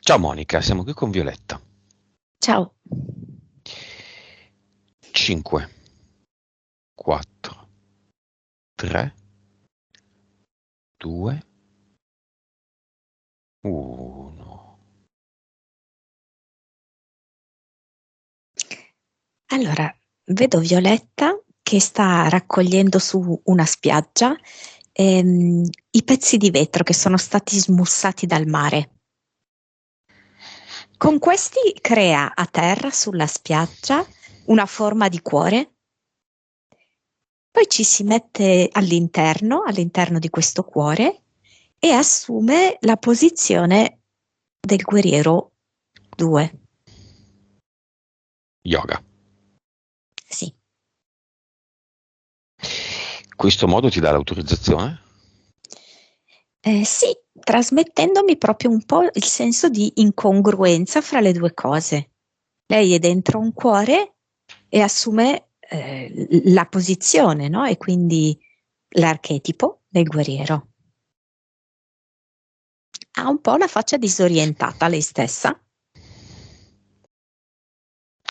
Ciao Monica, siamo qui con Violetta. Ciao. 5, 4, 3, 2, 1. Allora, vedo Violetta che sta raccogliendo su una spiaggia i pezzi di vetro che sono stati smussati dal mare. Con questi crea a terra sulla spiaggia una forma di cuore, poi ci si mette all'interno di questo cuore e assume la posizione del guerriero 2. Yoga. Sì. Questo modo ti dà l'autorizzazione? Sì, trasmettendomi proprio un po' il senso di incongruenza fra le due cose. Lei è dentro un cuore e assume la posizione, no? E quindi l'archetipo del guerriero. Ha un po' la faccia disorientata lei stessa.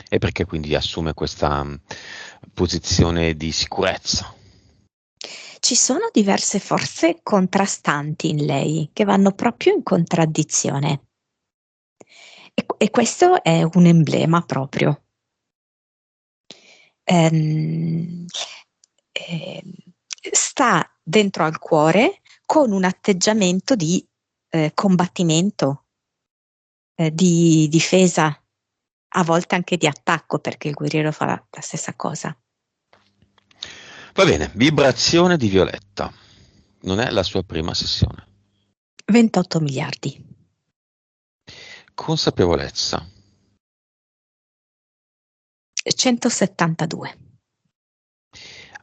E perché quindi assume questa posizione di sicurezza? Ci sono diverse forze contrastanti in lei che vanno proprio in contraddizione. E questo è un emblema proprio. Ehm, ehm, Sta dentro al cuore con un atteggiamento di combattimento, di difesa, a volte anche di attacco, perché il guerriero fa la stessa cosa. Va bene, vibrazione di Violetta. Non è la sua prima sessione. 28 miliardi. Consapevolezza. 172.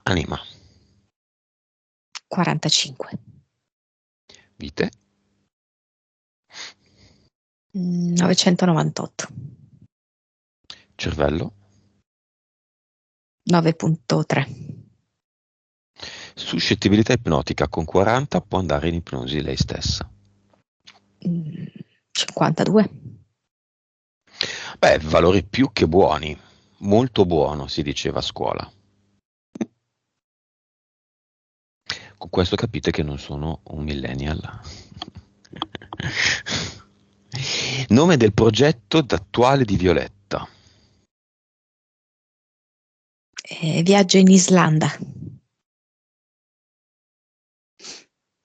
Anima. 45. Vite. 998. Cervello. 9.3. Suscettibilità ipnotica. Con 40 può andare in ipnosi lei stessa. 52. Beh, valori più che buoni. Molto buono, si diceva a scuola. Con questo capite che non sono un millennial. Nome del progetto attuale di Violetta. Viaggio in Islanda.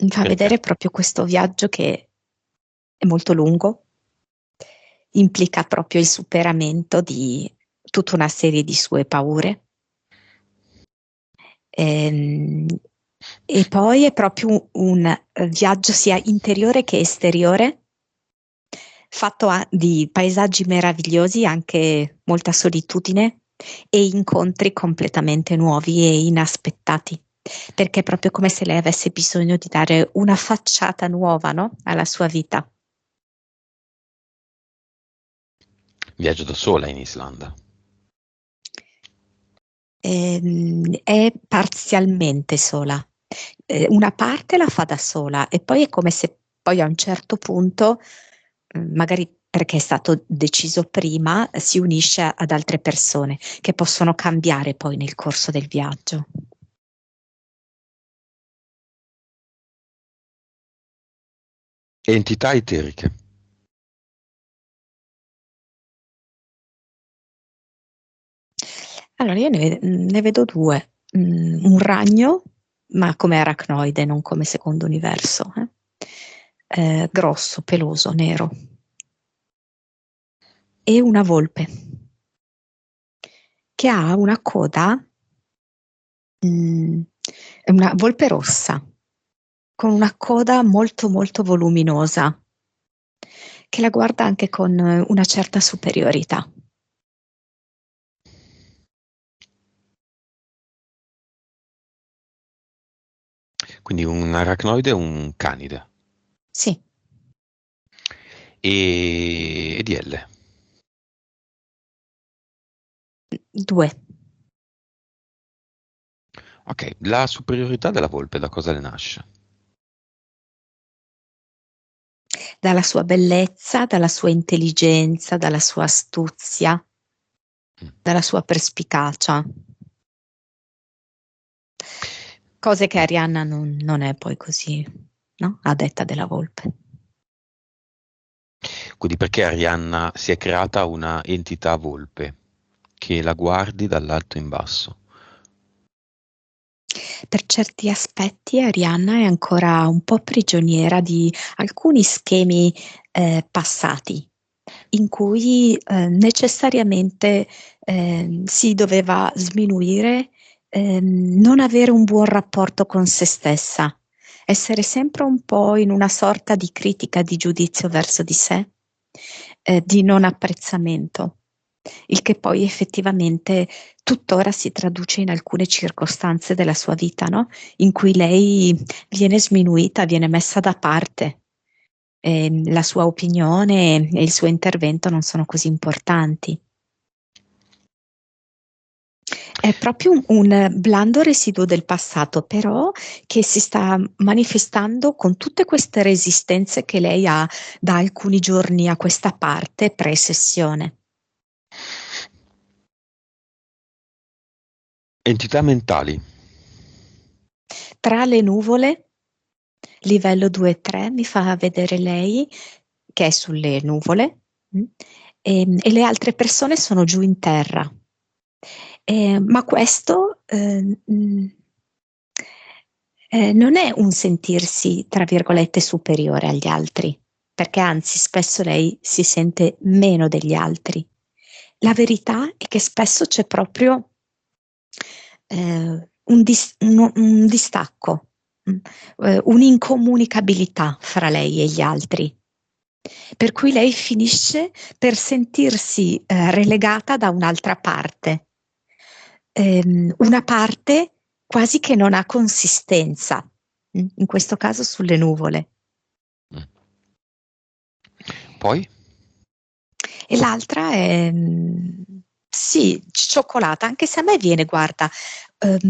Mi fa Perché? vedere proprio questo viaggio che è molto lungo, implica proprio il superamento di tutta una serie di sue paure. Ehm, E poi è proprio un viaggio sia interiore che esteriore, fatto di paesaggi meravigliosi, anche molta solitudine e incontri completamente nuovi e inaspettati, perché è proprio come se lei avesse bisogno di dare una facciata nuova, no? Alla sua vita. Viaggio da sola in Islanda. È parzialmente sola. Una parte la fa da sola e poi è come se poi a un certo punto, magari perché è stato deciso prima, si unisce ad altre persone che possono cambiare poi nel corso del viaggio. Entità eteriche. Allora, io ne vedo due. Un ragno, ma come aracnoide, non come secondo universo, grosso, peloso, nero, e una volpe che ha una coda, è una volpe rossa, con una coda molto molto voluminosa, che la guarda anche con una certa superiorità. Quindi un aracnoide e un canide. Sì, E DL. due. Ok, la superiorità della volpe da cosa le nasce? dalla sua bellezza, dalla sua intelligenza, dalla sua astuzia, dalla sua perspicacia. Cose che Arianna non è poi così, no? A detta della volpe. Quindi perché Arianna si è creata una entità volpe che la guardi dall'alto in basso. Per certi aspetti Arianna è ancora un po' prigioniera di alcuni schemi passati, in cui necessariamente si doveva sminuire, non avere un buon rapporto con se stessa, essere sempre un po' in una sorta di critica, di giudizio verso di sé, di non apprezzamento, il che poi effettivamente tuttora si traduce in alcune circostanze della sua vita, no? In cui lei viene sminuita, viene messa da parte. La sua opinione e il suo intervento non sono così importanti. È proprio un blando residuo del passato, però che si sta manifestando con tutte queste resistenze che lei ha da alcuni giorni a questa parte pre-sessione. Entità mentali. Tra le nuvole, livello 2-3, mi fa vedere lei che è sulle nuvole, e le altre persone sono giù in terra. Ma questo non è un sentirsi, tra virgolette, superiore agli altri, perché anzi spesso lei si sente meno degli altri. La verità è che spesso c'è proprio un distacco, un'incomunicabilità fra lei e gli altri, per cui lei finisce per sentirsi relegata da un'altra parte, una parte quasi che non ha consistenza, in questo caso sulle nuvole. Poi? E l'altra è, sì, cioccolata, anche se a me viene, guarda,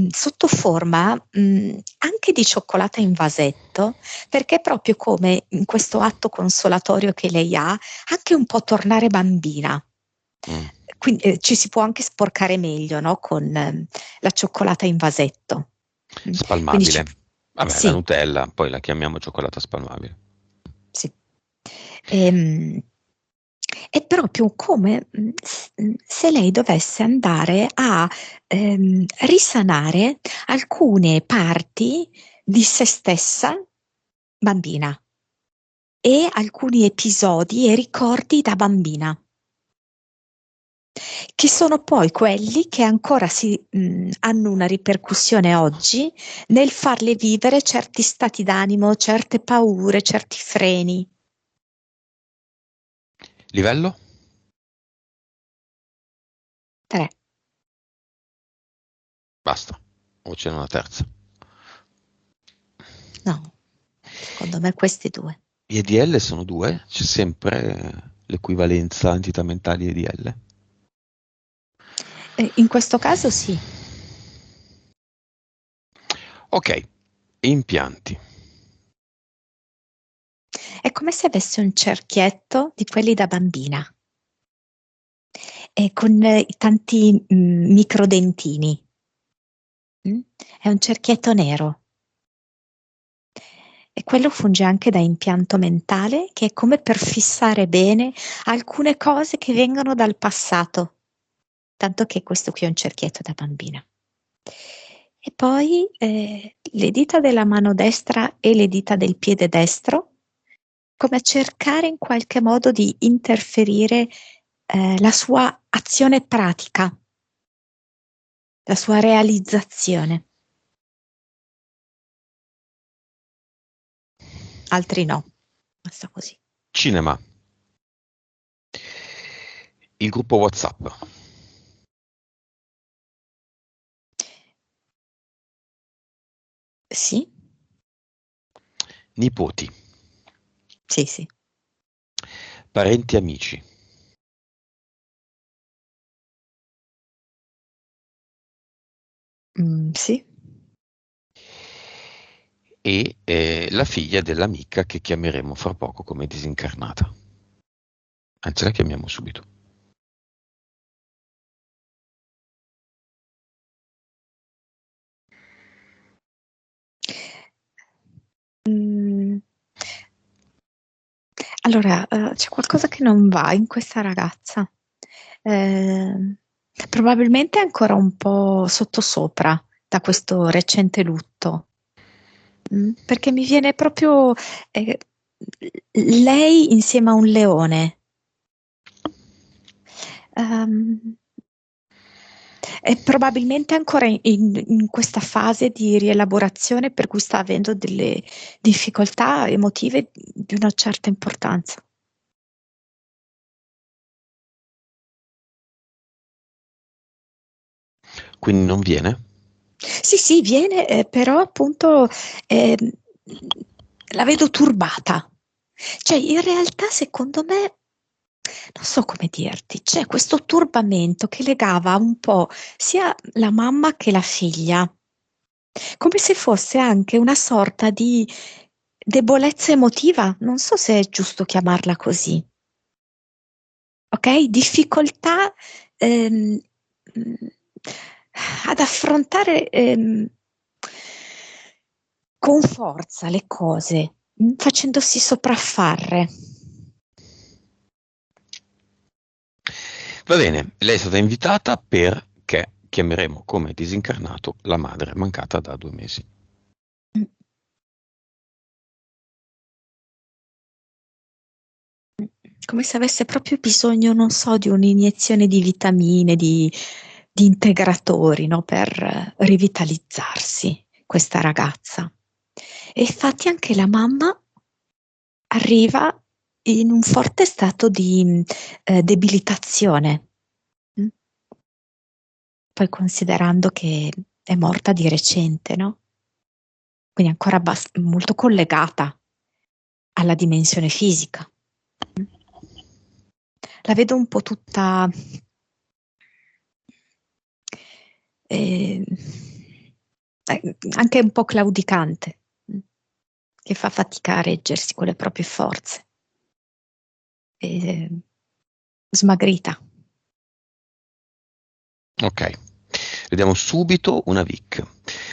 sotto forma anche di cioccolata in vasetto, perché è proprio come in questo atto consolatorio che lei ha, anche un po' tornare bambina. Quindi ci si può anche sporcare meglio, no? Con la cioccolata in vasetto. Quindi Spalmabile. Vabbè, la sì, Nutella, poi la chiamiamo cioccolata spalmabile. sì. È proprio come se lei dovesse andare a risanare alcune parti di se stessa bambina e alcuni episodi e ricordi da bambina, che sono poi quelli che ancora hanno una ripercussione oggi nel farle vivere certi stati d'animo, certe paure, certi freni. Livello? 3. Basta. O c'è una terza. No, secondo me questi due. Gli EDL sono due? C'è sempre l'equivalenza entità mentali EDL? In questo caso sì. Ok, impianti. È come se avesse un cerchietto di quelli da bambina e con tanti microdentini. È un cerchietto nero e quello funge anche da impianto mentale, che è come per fissare bene alcune cose che vengono dal passato, tanto che questo qui è un cerchietto da bambina. E poi le dita della mano destra e le dita del piede destro, come a cercare in qualche modo di interferire la sua azione pratica, la sua realizzazione. Altri no, basta così. Cinema. Il gruppo WhatsApp. Sì, Nipoti. sì, sì. Parenti amici. Sì. e la figlia dell'amica che chiameremo fra poco come disincarnata. Anzi, la chiamiamo subito. Allora, c'è qualcosa che non va in questa ragazza. Probabilmente è ancora un po' sottosopra da questo recente lutto. Perché mi viene proprio lei insieme a un leone. È probabilmente ancora in questa fase di rielaborazione per cui sta avendo delle difficoltà emotive di una certa importanza. Quindi non viene? Sì, viene, però appunto ehm, la vedo turbata. Cioè, in realtà, secondo me, non so come dirti, c'è questo turbamento che legava un po' sia la mamma che la figlia, come se fosse anche una sorta di debolezza emotiva, non so se è giusto chiamarla così, ok? Difficoltà ehm, mh, ad affrontare con forza le cose, facendosi sopraffare. Va bene, lei è stata invitata perché chiameremo come disincarnato la madre mancata da 2 mesi. Mm. Come se avesse proprio bisogno, non so, di un'iniezione di vitamine, di integratori, no, per rivitalizzarsi, questa ragazza. E infatti anche la mamma arriva in un forte stato di debilitazione. Mm? Poi considerando che è morta di recente, no? Quindi ancora molto collegata alla dimensione fisica. La vedo un po' tutta eh, anche un po' claudicante, che fa fatica a reggersi con le proprie forze, eh, smagrita. Ok, vediamo subito una Vic.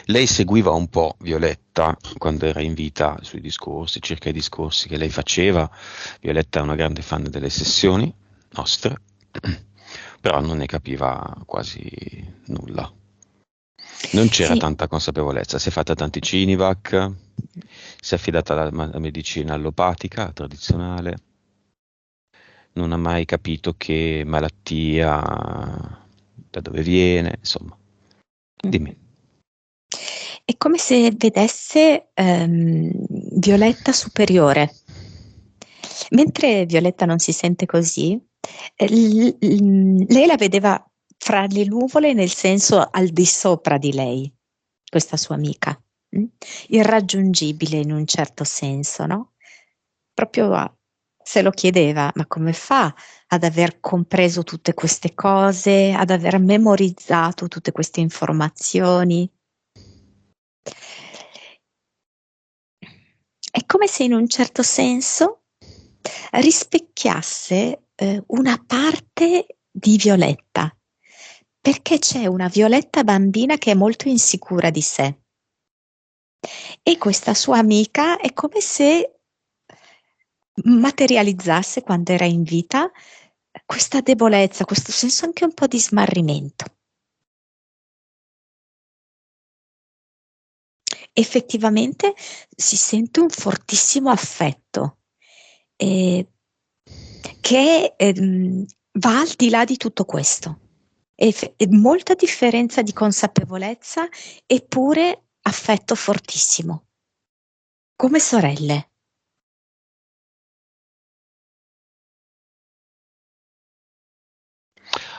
Lei seguiva un po' Violetta quando era in vita sui discorsi, circa i discorsi che lei faceva. Violetta è una grande fan delle sessioni nostre, però non ne capiva quasi nulla. Non c'era Sì, tanta consapevolezza, si è fatta tanti Cinivac, si è affidata alla medicina allopatica, tradizionale, non ha mai capito che malattia, da dove viene, insomma. Dimmi. è come se vedesse Violetta superiore. Mentre Violetta non si sente così, lei la vedeva fra le nuvole, nel senso al di sopra di lei, questa sua amica, irraggiungibile in un certo senso, no? Proprio se lo chiedeva, ma come fa ad aver compreso tutte queste cose, ad aver memorizzato tutte queste informazioni? È come se in un certo senso rispecchiasse una parte di Violetta, perché c'è una Violetta bambina che è molto insicura di sé e questa sua amica è come se materializzasse quando era in vita questa debolezza, questo senso anche un po' di smarrimento. Effettivamente si sente un fortissimo affetto eh, che va al di là di tutto questo. E molta differenza di consapevolezza eppure affetto fortissimo, come sorelle.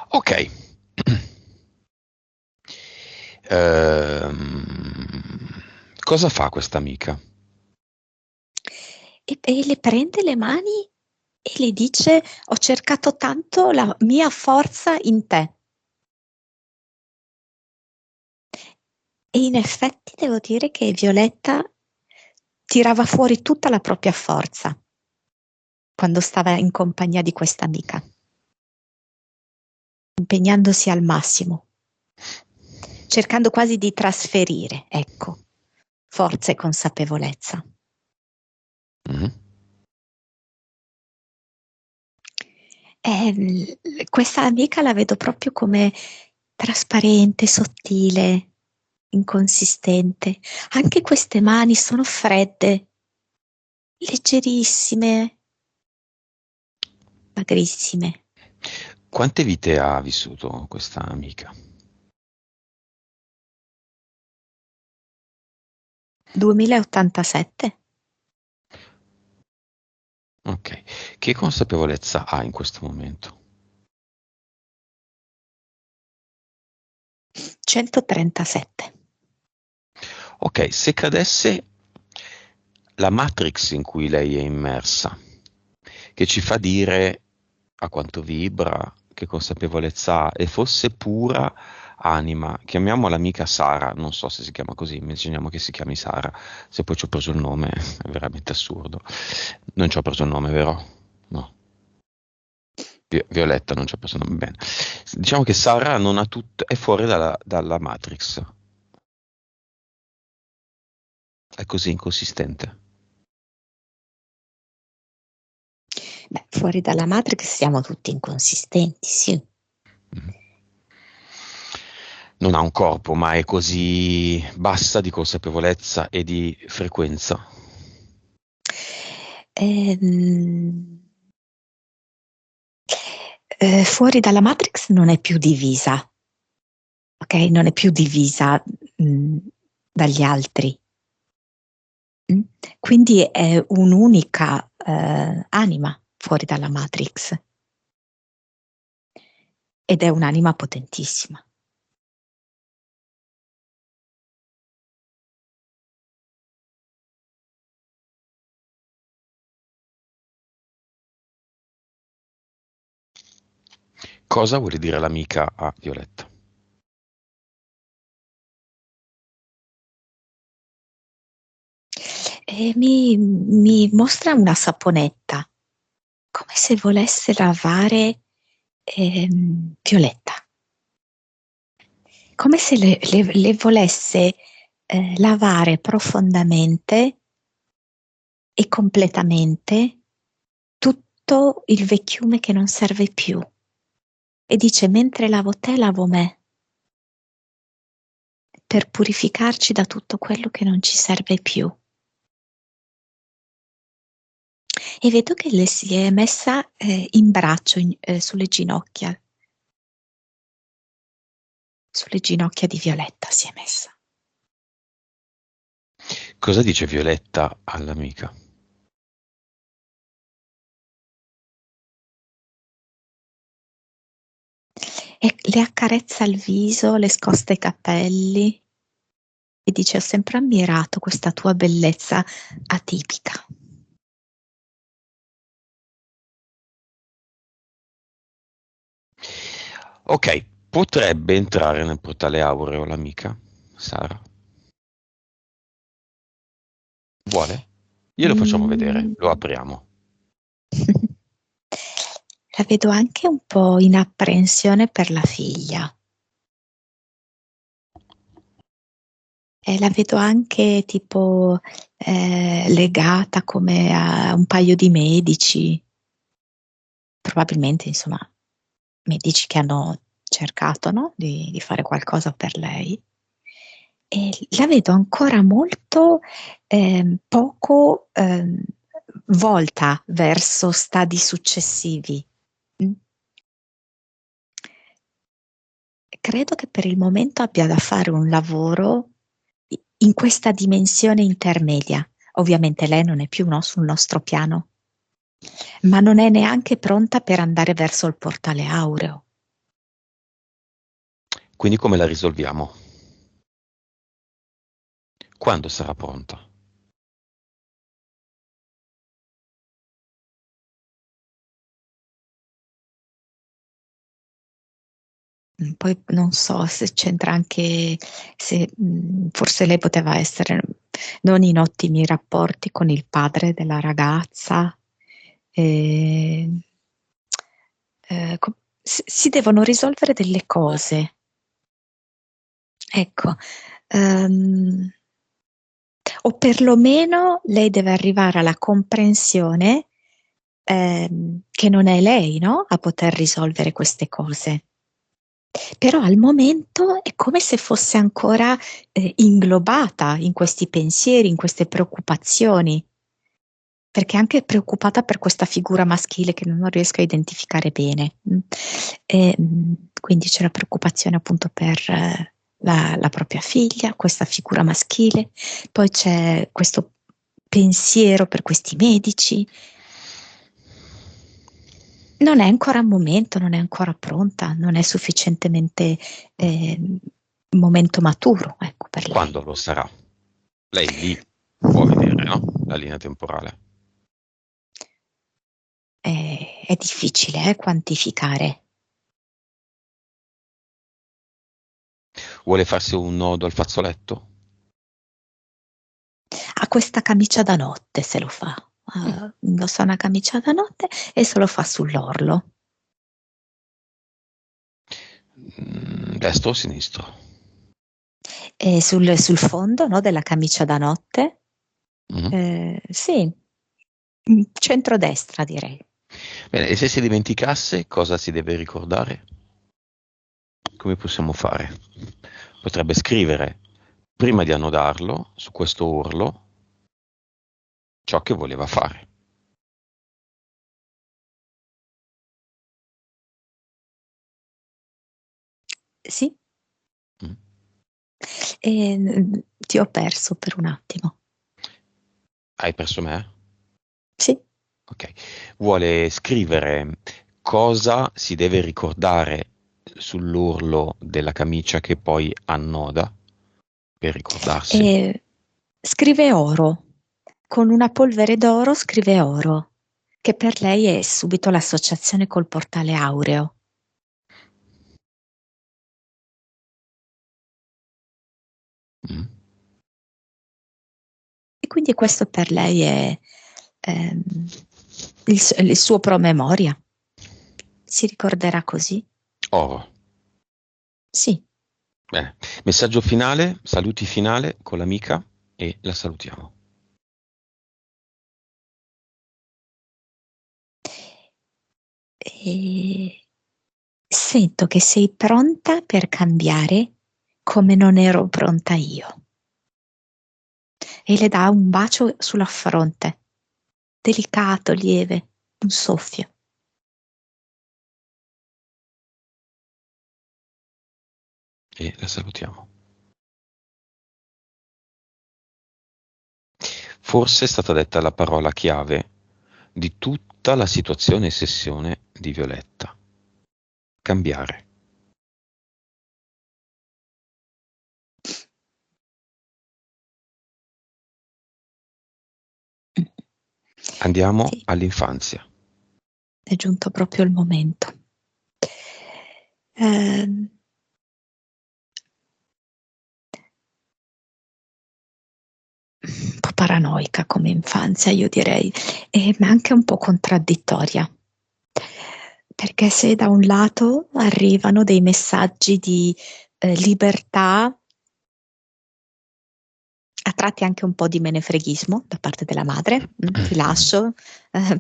Ok. Cosa fa questa amica? E le prende le mani e le dice: Ho cercato tanto la mia forza in te. E in effetti devo dire che Violetta tirava fuori tutta la propria forza quando stava in compagnia di questa amica, impegnandosi al massimo, cercando quasi di trasferire, ecco, forza e consapevolezza. Mhm. Questa amica la vedo proprio come trasparente, sottile, inconsistente. Anche queste mani sono fredde, leggerissime, magrissime. Quante vite ha vissuto questa amica? 2087? Ok. Che consapevolezza ha in questo momento? 137. Ok, se cadesse la matrix in cui lei è immersa, che ci fa dire a quanto vibra, che consapevolezza ha, e fosse pura anima, chiamiamola amica Sara, non so se si chiama così, immaginiamo che si chiami Sara, se poi ci ho preso il nome è veramente assurdo. Non ci ho preso il nome, vero? No. Violetta non ci ha preso il nome, bene. Diciamo che Sara non ha tutto, è fuori dalla Matrix, è così inconsistente. Beh, fuori dalla Matrix siamo tutti inconsistenti, sì. Mhm. Non ha un corpo, ma è così bassa di consapevolezza e di frequenza. Ehm, Fuori dalla Matrix non è più divisa, ok? Non è più divisa dagli altri. Mm? Quindi è un'unica anima fuori dalla Matrix ed è un'anima potentissima. Cosa vuole dire l'amica a Violetta? E mi mostra una saponetta, come se volesse lavare Violetta, come se le volesse lavare profondamente e completamente tutto il vecchiume che non serve più. E dice, mentre lavo te, lavo me, per purificarci da tutto quello che non ci serve più. E vedo che le si è messa in braccio, sulle ginocchia di Violetta si è messa. Cosa dice Violetta all'amica? E le accarezza il viso, le scosta i capelli e dice: Ho sempre ammirato questa tua bellezza atipica. Ok, potrebbe entrare nel portale aureo l'amica, Sara? Vuole? Glielo facciamo vedere, Mm. lo apriamo. La vedo anche un po' in apprensione per la figlia. E la vedo anche tipo legata come a un paio di medici, probabilmente insomma medici che hanno cercato, no? Di fare qualcosa per lei. E la vedo ancora molto poco volta verso stadi successivi. Mm. Credo che per il momento abbia da fare un lavoro in questa dimensione intermedia. Ovviamente lei non è più, no, sul nostro piano, ma non è neanche pronta per andare verso il portale aureo. Quindi come la risolviamo? Quando sarà pronta? Poi non so se c'entra anche, se forse lei poteva essere non in ottimi rapporti con il padre della ragazza. eh, si devono risolvere delle cose. Ecco, ehm, o perlomeno lei deve arrivare alla comprensione che non è lei, no? A poter risolvere queste cose. Però al momento è come se fosse ancora inglobata in questi pensieri, in queste preoccupazioni, perché è anche preoccupata per questa figura maschile che non riesco a identificare bene. Quindi c'è la preoccupazione appunto per la propria figlia, questa figura maschile, poi c'è questo pensiero per questi medici. Non è ancora il momento, non è ancora pronta, non è sufficientemente momento maturo, ecco, per lei. Quando lo sarà? Lei lì può vedere, no? La linea temporale. È difficile quantificare. Vuole farsi un nodo al fazzoletto? Ha questa camicia da notte se lo fa. Mm. Indossa una camicia da notte e se lo fa sull'orlo. Destro o sinistro? E sul fondo, no, della camicia da notte, Mhm. sì, centrodestra direi. Bene, e se si dimenticasse, cosa si deve ricordare? Come possiamo fare? Potrebbe scrivere, prima di annodarlo, su questo orlo, ciò che voleva fare. Sì, Mm. ti ho perso per un attimo. Hai perso me? Sì. Ok. Vuole scrivere cosa si deve ricordare sull'orlo della camicia che poi annoda per ricordarsi. Scrive oro, con una polvere d'oro scrive oro, che per lei è subito l'associazione col portale aureo. Mm. E quindi questo per lei è ehm, il suo promemoria. Si ricorderà così? Oro. Sì. Bene. Messaggio finale, saluti finale con l'amica e la salutiamo. E sento che sei pronta per cambiare come non ero pronta io. E le dà un bacio sulla fronte, delicato, lieve, un soffio. E la salutiamo. Forse è stata detta la parola chiave di tutta la situazione e sessione di Violetta. Cambiare. Andiamo Sì, all'infanzia. è giunto proprio il momento. Un po' paranoica come infanzia, io direi, ma anche un po' contraddittoria. Perché se da un lato arrivano dei messaggi di libertà, a tratti anche un po' di menefreghismo da parte della madre, ti lascio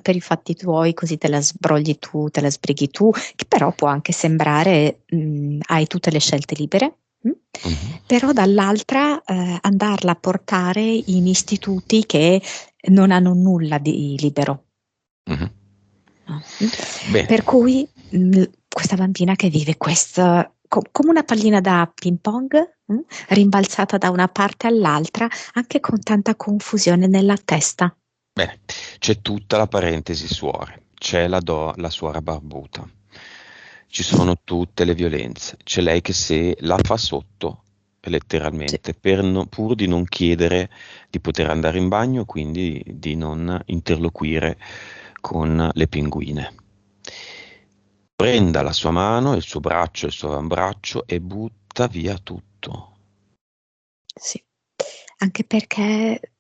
per i fatti tuoi, così te la sbrogli tu, te la sbrighi tu, che però può anche sembrare hai tutte le scelte libere, Mhm. però dall'altra andarla a portare in istituti che non hanno nulla di libero. Mhm. No? Bene, Per cui questa bambina che vive questa come una pallina da ping pong, rimbalzata da una parte all'altra, anche con tanta confusione nella testa. bene. C'è tutta la parentesi suore, c'è la suora barbuta, ci sono tutte le violenze, c'è lei che se la fa sotto, Sì. letteralmente, pur di non chiedere di poter andare in bagno, quindi di non interloquire con le pinguine. prenda la sua mano, il suo braccio, il suo avambraccio e butta via tutto. Sì, anche perché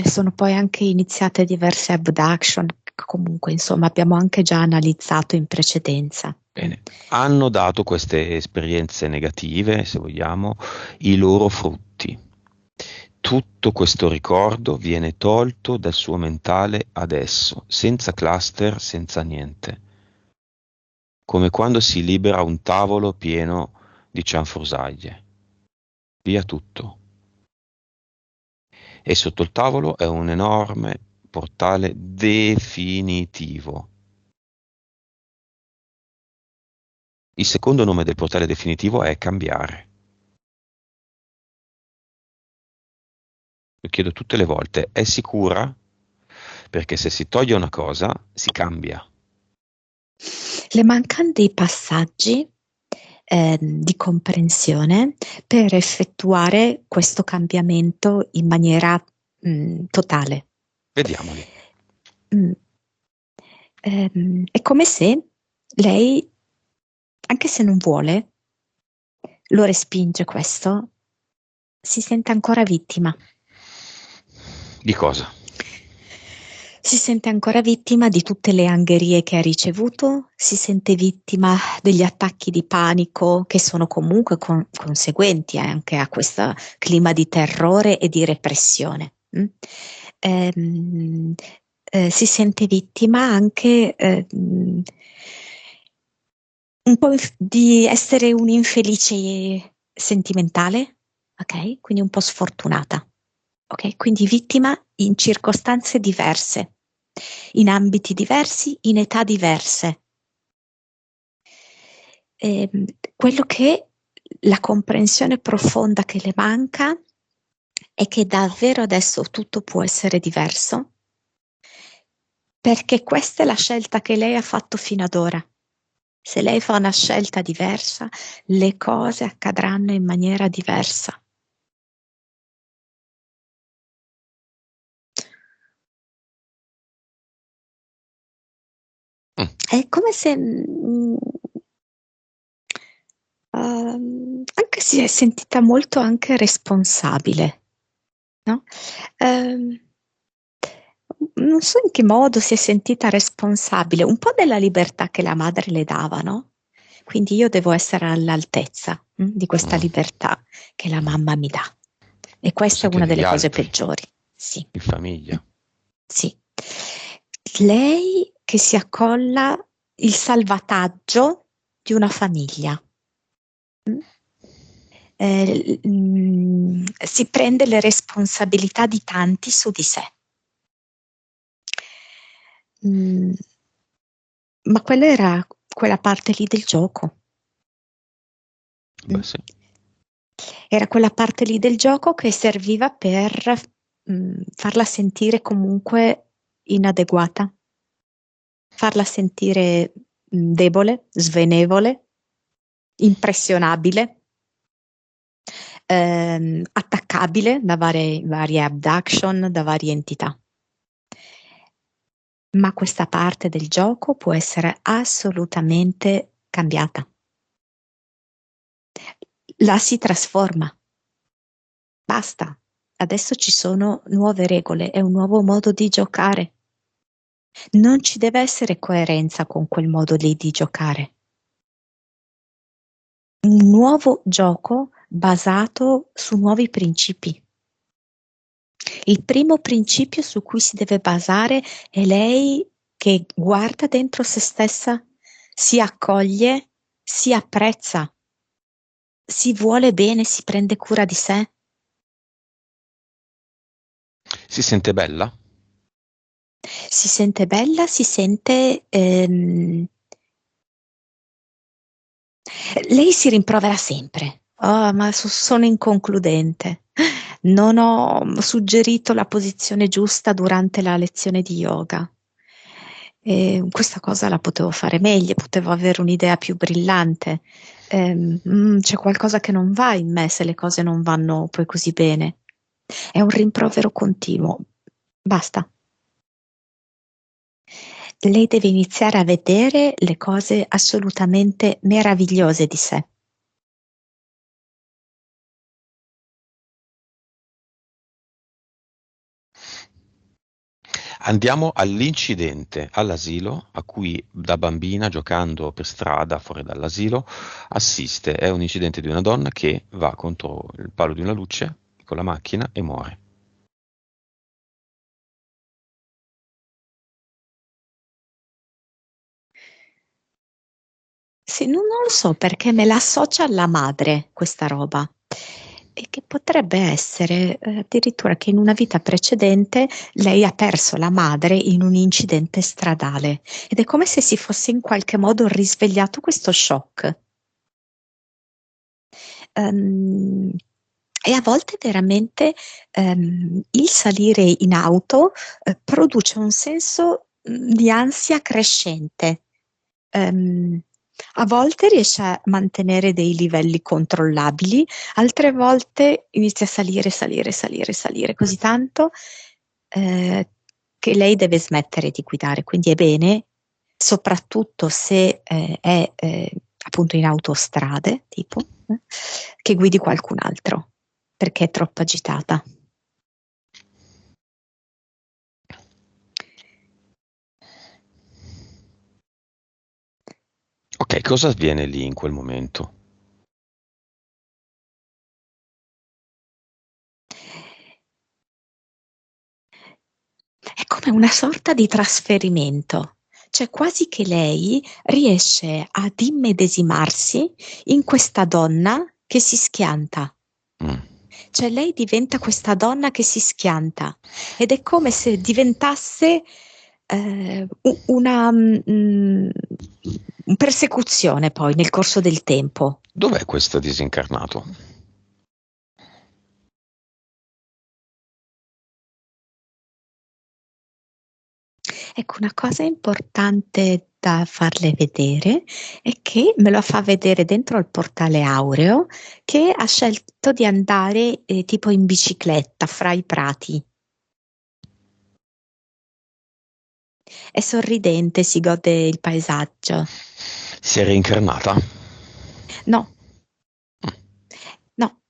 sono poi anche iniziate diverse abduction, comunque insomma abbiamo anche già analizzato in precedenza. Bene, hanno dato queste esperienze negative, se vogliamo, i loro frutti. Tutto questo ricordo viene tolto dal suo mentale adesso, senza cluster, senza niente. Come quando si libera un tavolo pieno di cianfrusaglie. Via tutto. E sotto il tavolo è un enorme portale definitivo. Il secondo nome del portale definitivo è cambiare. Lo chiedo tutte le volte, è sicura? Perché se si toglie una cosa, si cambia. Le mancano dei passaggi di comprensione per effettuare questo cambiamento in maniera totale. Vediamoli. È come se lei, anche se non vuole, lo respinge questo, si sente ancora vittima. Di cosa? Si sente ancora vittima di tutte le angherie che ha ricevuto, si sente vittima degli attacchi di panico che sono comunque conseguenti anche a questo clima di terrore e di repressione. Si sente vittima anche un po' di essere un'infelice sentimentale, ok? Quindi un po' sfortunata. Ok, quindi vittima in circostanze diverse, in ambiti diversi, in età diverse. Quello che la comprensione profonda che le manca è che davvero adesso tutto può essere diverso, perché questa è la scelta che lei ha fatto fino ad ora. Se lei fa una scelta diversa, le cose accadranno in maniera diversa. È come se anche si è sentita molto anche responsabile, no? Ehm, non so in che modo si è sentita responsabile, un po' della libertà che la madre le dava, no? Quindi io devo essere all'altezza di questa Mm. libertà che la mamma mi dà. E questa è Anche una degli delle cose altri, peggiori. Sì, in famiglia. sì. Lei che si accolla il salvataggio di una famiglia. Si prende le responsabilità di tanti su di sé. Ma quella era quella parte lì del gioco. Beh, sì. Era quella parte lì del gioco che serviva per farla sentire comunque inadeguata, farla sentire debole, svenevole, impressionabile, attaccabile da varie abduction, da varie entità. Ma questa parte del gioco può essere assolutamente cambiata. La si trasforma. Basta. Adesso ci sono nuove regole, è un nuovo modo di giocare. Non ci deve essere coerenza con quel modo lì di giocare. Un nuovo gioco basato su nuovi principi. Il primo principio su cui si deve basare è lei che guarda dentro se stessa, si accoglie, si apprezza, si vuole bene, si prende cura di sé. Si sente bella? Si sente bella, si sente lei si rimprovera sempre. Oh, ma sono inconcludente. Non ho suggerito la posizione giusta durante la lezione di yoga. Questa cosa la potevo fare meglio, potevo avere un'idea più brillante. C'è qualcosa che non va in me se le cose non vanno poi così bene. È un rimprovero continuo. Basta. lei deve iniziare a vedere le cose assolutamente meravigliose di sé. Andiamo all'incidente all'asilo a cui da bambina, giocando per strada fuori dall'asilo, assiste. È un incidente di una donna che va contro il palo di una luce con la macchina e muore. Sì, non lo so perché me la associa alla madre questa roba. E che potrebbe essere addirittura che in una vita precedente lei ha perso la madre in un incidente stradale ed è come se si fosse in qualche modo risvegliato questo shock. Ehm, e a volte veramente il salire in auto produce un senso di ansia crescente. Ehm, a volte riesce a mantenere dei livelli controllabili, altre volte inizia a salire, salire, salire, salire così tanto che lei deve smettere di guidare. Quindi è bene, soprattutto se è appunto in autostrade, tipo, che guidi qualcun altro, perché è troppo agitata. Ok, cosa avviene lì in quel momento? È come una sorta di trasferimento, cioè quasi che lei riesce ad immedesimarsi in questa donna che si schianta. Mm. Cioè lei diventa questa donna che si schianta ed è come se diventasse una persecuzione poi nel corso del tempo. Dov'è questo disincarnato? Ecco, una cosa importante da farle vedere è che me lo fa vedere dentro al portale aureo che ha scelto di andare tipo in bicicletta fra i prati. È sorridente, si gode il paesaggio. Si è reincarnata? No, Mm. no,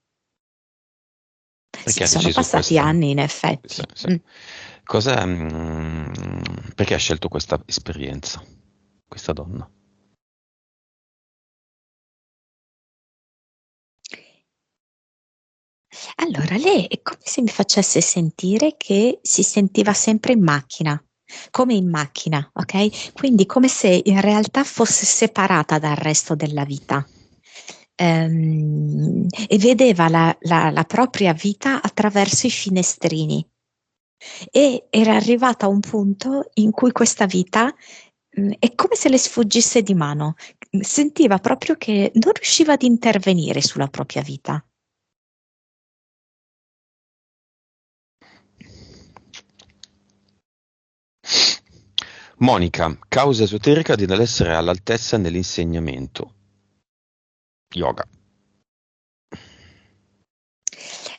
sì, Perché ha sono deciso passati questa? anni in Sì, effetti. sì. Perché ha scelto questa esperienza, questa donna? Allora, lei è come se mi facesse sentire che si sentiva sempre in macchina, come in macchina, ok? Quindi come se in realtà fosse separata dal resto della vita. E vedeva la propria vita attraverso i finestrini. E era arrivata a un punto in cui questa vita è come se le sfuggisse di mano. Sentiva proprio che non riusciva ad intervenire sulla propria vita. Monica, causa esoterica di non essere all'altezza nell'insegnamento. Yoga.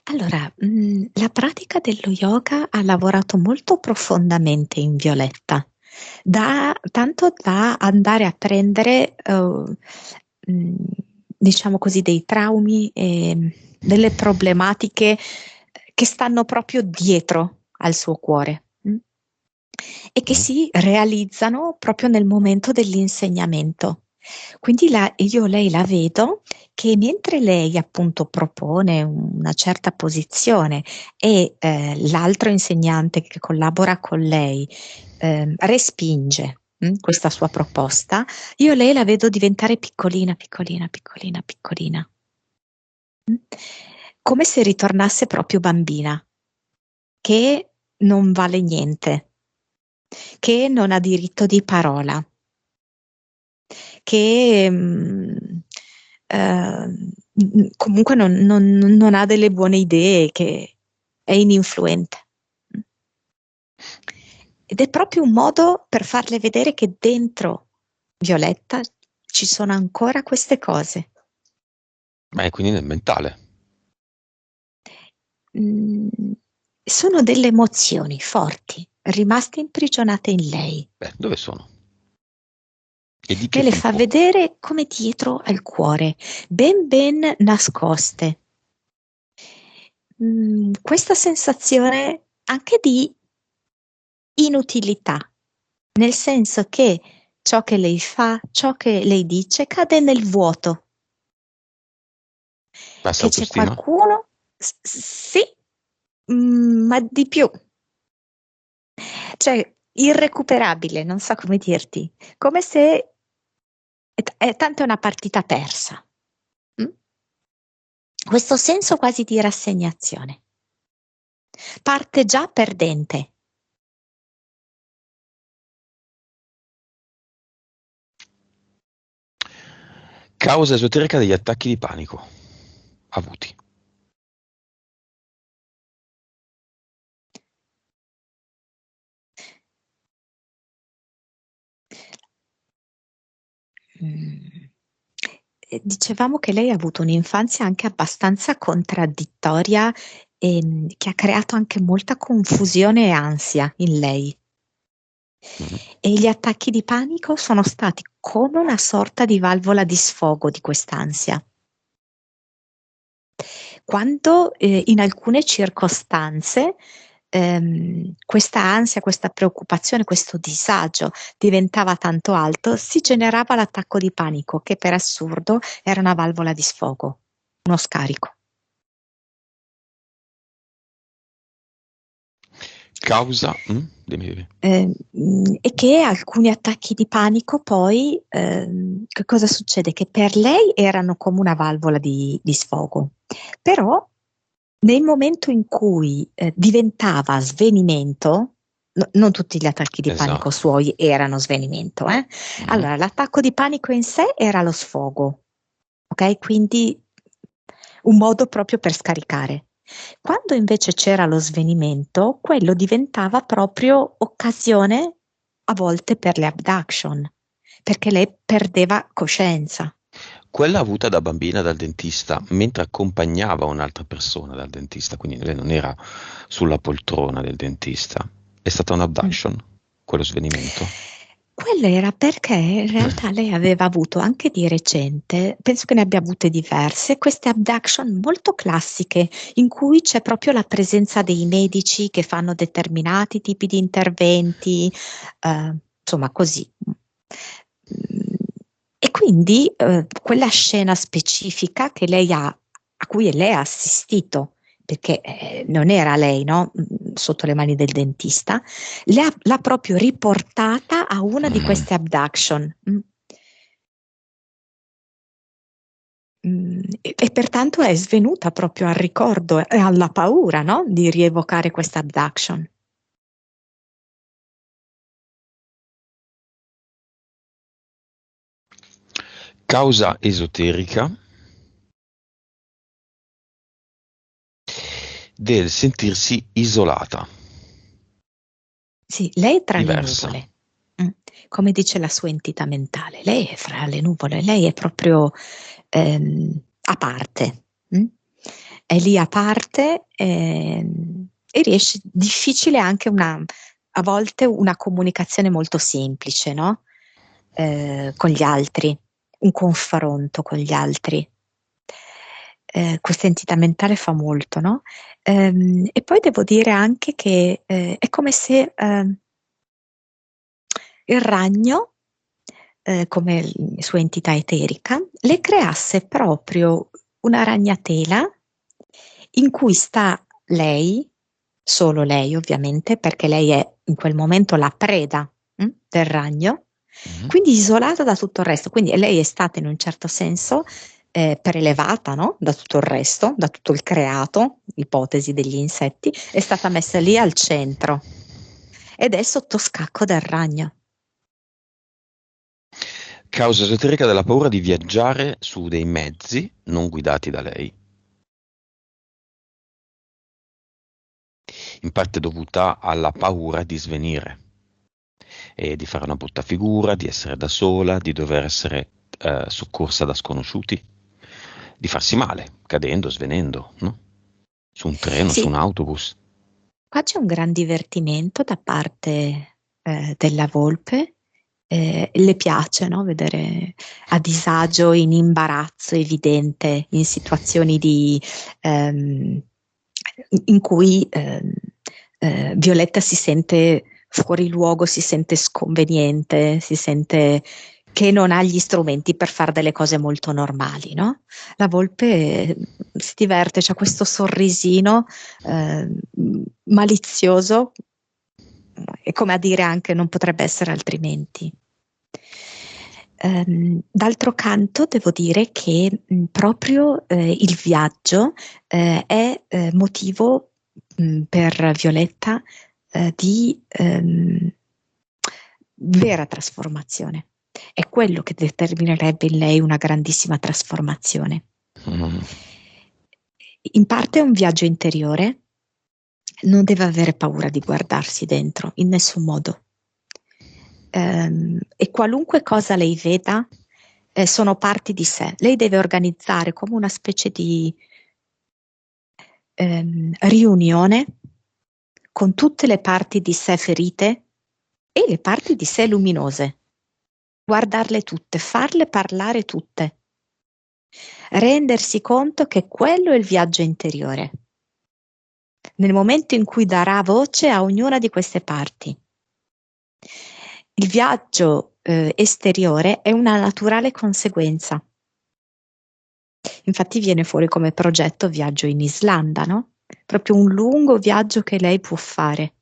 Allora, la pratica dello yoga ha lavorato molto profondamente in Violetta, tanto da andare a prendere, mh, diciamo così, dei traumi e delle problematiche che stanno proprio dietro al suo cuore. E che Mm. si realizzano proprio nel momento dell'insegnamento. Quindi io lei la vedo che mentre lei appunto propone una certa posizione e l'altro insegnante che collabora con lei respinge questa sua proposta, io lei la vedo diventare piccolina, piccolina, piccolina, piccolina, mm? Come se ritornasse proprio bambina, che non vale niente, che non ha diritto di parola, che comunque non ha delle buone idee, che è ininfluente. Ed è proprio un modo per farle vedere che dentro Violetta ci sono ancora queste cose. Ma è quindi nel mentale. Mm, sono delle emozioni forti. rimaste imprigionate in lei. Beh, dove sono? E di che Lei le fa tipo? vedere come dietro al cuore, ben ben nascoste. Questa sensazione anche di inutilità, nel senso che ciò che lei fa, ciò che lei dice cade nel vuoto, Bassa che c'è autostima? qualcuno, sì, ma di più, cioè irrecuperabile, non so come dirti, come se è tanto una partita persa. Mm? Questo senso quasi di rassegnazione. Parte già perdente. Causa esoterica degli attacchi di panico avuti. Mm. Dicevamo che lei ha avuto un'infanzia anche abbastanza contraddittoria e che ha creato anche molta confusione e ansia in lei. Mhm. E gli attacchi di panico sono stati come una sorta di valvola di sfogo di quest'ansia. Quando in alcune circostanze questa ansia, questa preoccupazione, questo disagio diventava tanto alto, si generava l'attacco di panico, che per assurdo era una valvola di sfogo, uno scarico. Causa? Dimmi. E che alcuni attacchi di panico poi, che cosa succede? Che per lei erano come una valvola di sfogo, però nel momento in cui diventava svenimento, non tutti gli attacchi di panico Esatto. suoi erano svenimento, eh? Mhm. Allora, l'attacco di panico in sé era lo sfogo, ok? Quindi un modo proprio per scaricare. Quando invece c'era lo svenimento, quello diventava proprio occasione a volte per le abduction, perché lei perdeva coscienza. Quella avuta da bambina dal dentista mentre accompagnava un'altra persona dal dentista, quindi lei non era sulla poltrona del dentista. È stata Mm. un'abduction, quello svenimento. Quello era perché in realtà lei aveva avuto anche di recente, penso che ne abbia avute diverse, queste abduction molto classiche, in cui c'è proprio la presenza dei medici che fanno determinati tipi di interventi, insomma così. Mm, E quindi quella scena specifica che a cui lei ha assistito, perché non era lei, no? Sotto le mani del dentista, l'ha proprio riportata a una di Mm. queste abduction. E pertanto è svenuta proprio al ricordo e alla paura, no? Di rievocare questa abduction. Causa esoterica del sentirsi isolata, Sì, lei è tra le diversa. nuvole. Mm. Come dice la sua entità mentale, lei è fra le nuvole, lei è proprio a parte. Mm? È lì a parte e riesce, difficile anche a volte una comunicazione molto semplice, no? Con gli altri, un confronto con gli altri. Questa entità mentale fa molto, no? E poi devo dire anche che è come se il ragno, come sua entità eterica, le creasse proprio una ragnatela in cui sta lei, solo lei ovviamente, perché lei è in quel momento la preda del ragno, Mhm. quindi isolata da tutto il resto. Quindi lei è stata in un certo senso prelevata, no? Da tutto il resto, da tutto il creato, ipotesi degli insetti, è stata messa lì al centro ed è sotto scacco del ragno. Causa esoterica della paura di viaggiare su dei mezzi non guidati da lei, in parte dovuta alla paura di svenire e di fare una brutta figura, di essere da sola, di dover essere soccorsa da sconosciuti, di farsi male, cadendo, svenendo, no? Su un treno, su Sì, un autobus. Qua c'è un gran divertimento da parte della volpe. Le piace, no? Vedere a disagio, in imbarazzo evidente, in situazioni in cui Violetta si sente fuori luogo, si sente sconveniente, si sente che non ha gli strumenti per fare delle cose molto normali, no? La volpe si diverte, c'ha questo sorrisino malizioso, e come a dire anche non potrebbe essere altrimenti. D'altro canto devo dire che proprio il viaggio è motivo per Violetta di vera trasformazione. È quello che determinerebbe in lei una grandissima trasformazione. Mm. In parte è un viaggio interiore, non deve avere paura di guardarsi dentro, in nessun modo. E qualunque cosa lei veda sono parti di sé. Lei deve organizzare come una specie di riunione con tutte le parti di sé ferite e le parti di sé luminose. Guardarle tutte, farle parlare tutte. Rendersi conto che quello è il viaggio interiore. Nel momento in cui darà voce a ognuna di queste parti. Il viaggio esteriore è una naturale conseguenza. Infatti viene fuori come progetto viaggio in Islanda, no? Proprio un lungo viaggio che lei può fare,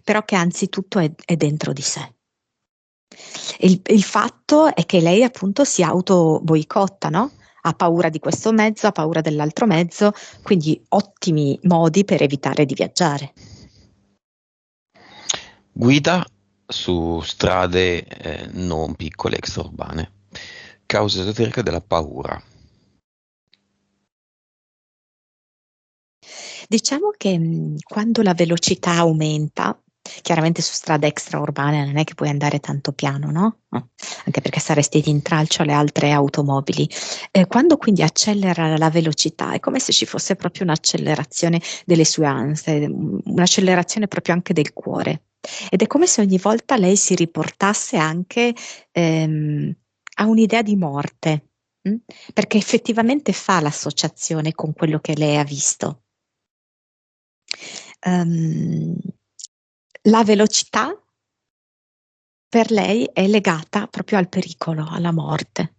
però che anzitutto è dentro di sé. Il fatto è che lei appunto si auto boicotta, no? Ha paura di questo mezzo, ha paura dell'altro mezzo, quindi ottimi modi per evitare di viaggiare. Guida su strade non piccole, extraurbane. Causa esoterica della paura. Diciamo che quando la velocità aumenta, chiaramente su strade extraurbane non è che puoi andare tanto piano, no? Anche perché saresti di intralcio alle altre automobili. Quando quindi accelera la velocità, è come se ci fosse proprio un'accelerazione delle sue ansie, un'accelerazione proprio anche del cuore. Ed è come se ogni volta lei si riportasse anche a un'idea di morte, perché effettivamente fa l'associazione con quello che lei ha visto. La velocità per lei è legata proprio al pericolo, alla morte.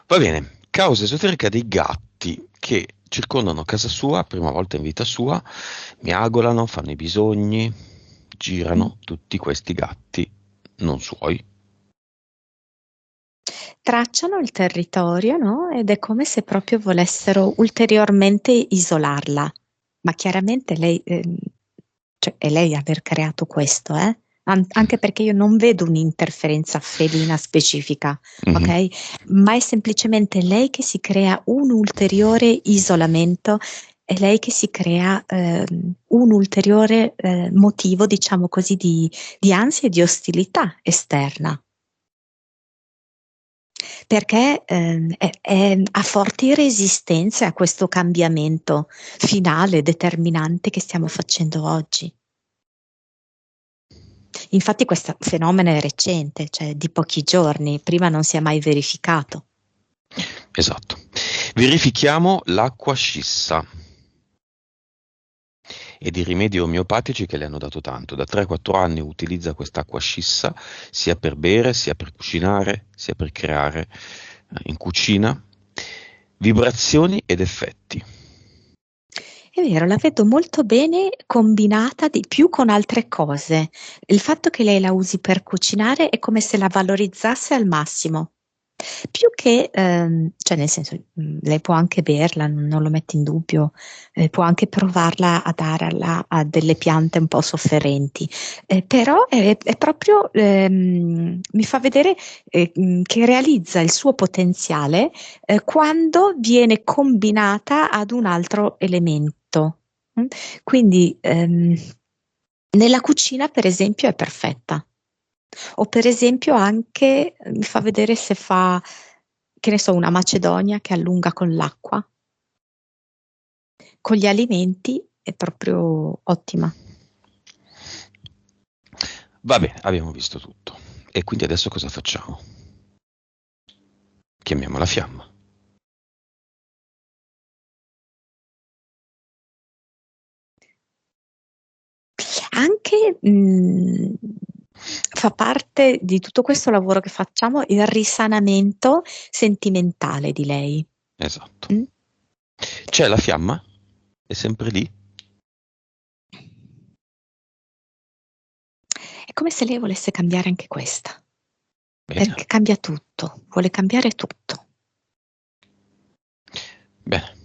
Va bene, causa esoterica dei gatti che circondano casa sua, prima volta in vita sua, miagolano, fanno i bisogni, girano tutti questi gatti non suoi. Tracciano il territorio, no? Ed è come se proprio volessero ulteriormente isolarla. Ma chiaramente lei, cioè è lei aver creato questo, eh? Anche perché io non vedo un'interferenza felina specifica, Mhm. ok? Ma è semplicemente lei che si crea un ulteriore isolamento, è lei che si crea un ulteriore motivo, diciamo così, di ansia e di ostilità esterna. Perché ha forti resistenze a questo cambiamento finale, determinante che stiamo facendo oggi. Infatti questo fenomeno è recente, cioè di pochi giorni, prima non si è mai verificato. Esatto. Verifichiamo l'acqua scissa ed i rimedi omeopatici che le hanno dato tanto. Da 3-4 anni utilizza quest'acqua scissa sia per bere, sia per cucinare, sia per creare in cucina. Vibrazioni ed effetti. È vero, la vedo molto bene combinata di più con altre cose. Il fatto che lei la usi per cucinare è come se la valorizzasse al massimo. Più che, cioè nel senso, lei può anche berla, non lo metto in dubbio, può anche provarla a dare a delle piante un po' sofferenti, però è proprio, mi fa vedere che realizza il suo potenziale quando viene combinata ad un altro elemento. mm? Quindi nella cucina, per esempio, è perfetta. O per esempio anche mi fa vedere se fa, che ne so, una macedonia che allunga con l'acqua. con gli alimenti è proprio ottima. Va bene, abbiamo visto tutto. E quindi adesso cosa facciamo? Chiamiamo la fiamma. Anche fa parte di tutto questo lavoro che facciamo il risanamento sentimentale di lei. Esatto. C'è la fiamma? È sempre lì? È come se lei volesse cambiare anche questa, Bene. perché cambia tutto, vuole cambiare tutto. Bene.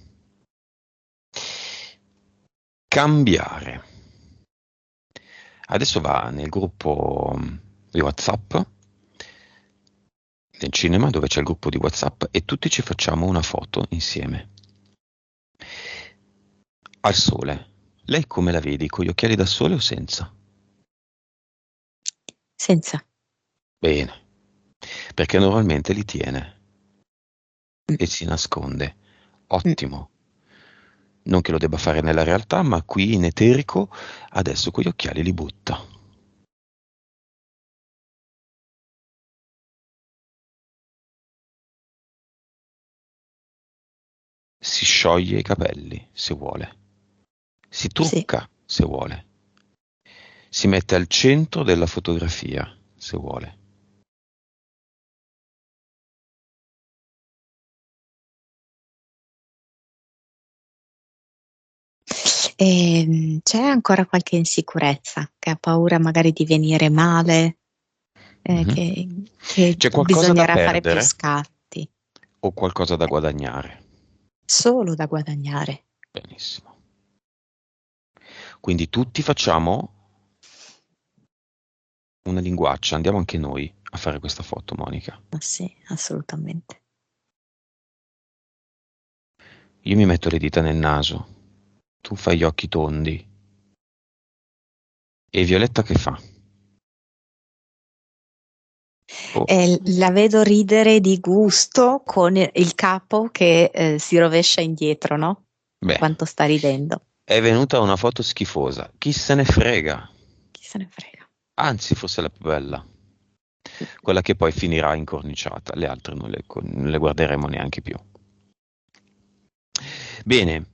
Cambiare. Adesso va nel gruppo di WhatsApp, nel cinema dove c'è il gruppo di WhatsApp e tutti ci facciamo una foto insieme. Al sole. Lei come la vedi? Con gli occhiali da sole o senza? Senza. Bene. Perché normalmente li tiene e si nasconde. Ottimo. Non che lo debba fare nella realtà, ma qui in eterico adesso quegli occhiali li butta. Si scioglie i capelli se vuole. Si trucca se vuole. Si mette al centro della fotografia se vuole. C'è ancora qualche insicurezza, che ha paura magari di venire male, che C'è qualcosa da bisognerà fare più perdere scatti. o qualcosa da guadagnare? Solo da guadagnare. Benissimo. Quindi tutti facciamo una linguaccia, andiamo anche noi a fare questa foto, Monica. Ma sì, assolutamente. Io mi metto le dita nel naso, tu fai gli occhi tondi. E Violetta che fa? Oh, La vedo ridere di gusto con il capo che si rovescia indietro, no? bene. Quanto sta ridendo. È venuta una foto schifosa. Chi se ne frega? Chi se ne frega. Anzi, forse la più bella. Quella che poi finirà incorniciata. Le altre non le guarderemo neanche più. Bene.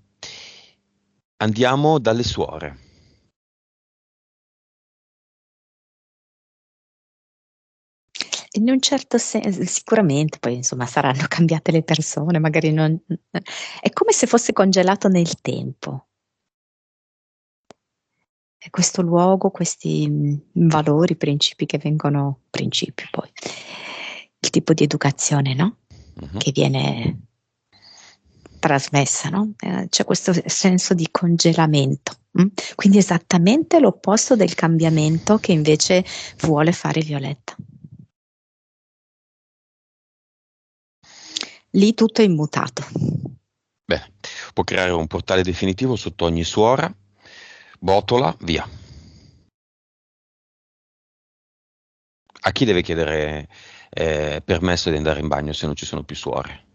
Andiamo dalle suore. In un certo senso, sicuramente poi insomma saranno cambiate le persone, magari non. È come se fosse congelato nel tempo. È questo luogo, questi valori, principi che vengono, principi poi, il tipo di educazione, no? Che viene trasmessa, no? C'è questo senso di congelamento. Quindi esattamente l'opposto del cambiamento che invece vuole fare Violetta. Lì tutto è immutato. Bene, può creare un portale definitivo sotto ogni suora, botola, via. A chi deve chiedere permesso di andare in bagno se non ci sono più suore?